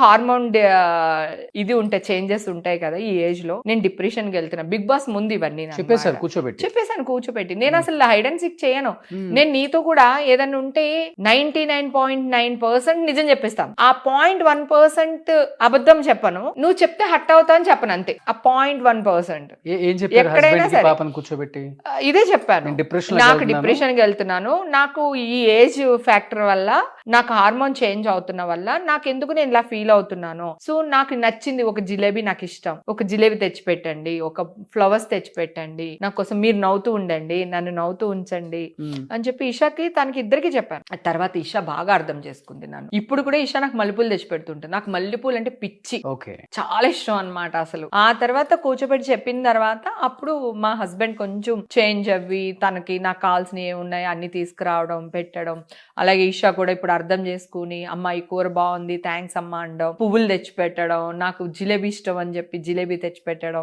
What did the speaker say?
Hormone ఇది ఉంటాయి, changes ఉంటాయి కదా ఈ ఏజ్ లో. నేను డిప్రెషన్ కి వెళ్తున్నా. బిగ్ బాస్ ముందు ఇవన్నీ నాకు చెప్పేశారు కూర్చోబెట్టి. చెప్పేసాను కూర్చోబెట్టి. నేను అసలు హైడ్ అండ్ సీక్ చేయను. నేను నీతో కూడా ఏదైనా ఉంటే 99.9% నిజం చెప్పేస్తాను. ఆ 0.1% అబద్ధం చెప్పను. నువ్వు చెప్తే హట్ అవుతా అని చెప్పను, అంతే. ఆ 0.1% ఏం చెప్పారు ఎక్కడైనా హస్బెండ్ కి సరే పాపని కూర్చోబెట్టి? ఇదే చెప్పాను. నేను డిప్రెషన్ నాకు డిప్రెషన్ కి వెళ్తున్నాను, నాకు ఈ ఏజ్ ఫ్యాక్టర్ వల్ల, నాకు హార్మోన్ చేంజ్ అవుతున్న వల్ల నాకు ఎందుకు నేను ఇలా ఫీల్ అవుతున్నాను. సో నాకు నచ్చింది ఒక జిలేబీ, నాకు ఇష్టం, ఒక జిలేబీ తెచ్చి పెట్టండి, ఒక ఫ్లవర్స్ తెచ్చి పెట్టండి, నా కోసం మీరు నవ్వుతూ ఉండండి, నన్ను నవ్వుతూ ఉంచండి అని చెప్పి ఇషాకి, తనకి ఇద్దరికి చెప్పాను. ఆ తర్వాత ఇషా బాగా అర్థం చేసుకుంది నన్ను. ఇప్పుడు కూడా ఇషా నాకు మల్లెపూలు తెచ్చి పెడుతుంటుంది. నాకు మల్లెపూలు అంటే పిచ్చి, చాలా ఇష్టం అన్నమాట అసలు. ఆ తర్వాత కూర్చోబెట్టి చెప్పిన తర్వాత అప్పుడు మా హస్బెండ్ కొంచెం చేంజ్ అవ్వి, తనకి నాకు కావాల్సినవి ఏమున్నాయి అన్ని తీసుకురావడం, పెట్టడం. అలాగే ఈషా కూడా ఇప్పుడు అర్థం చేసుకుని, అమ్మ ఈ కూర బాగుంది, థ్యాంక్స్ అమ్మ అనడం, పువ్వులు తెచ్చి పెట్టడం, నాకు జిలేబీ ఇష్టం అని చెప్పి జిలేబీ తెచ్చి పెట్టడం.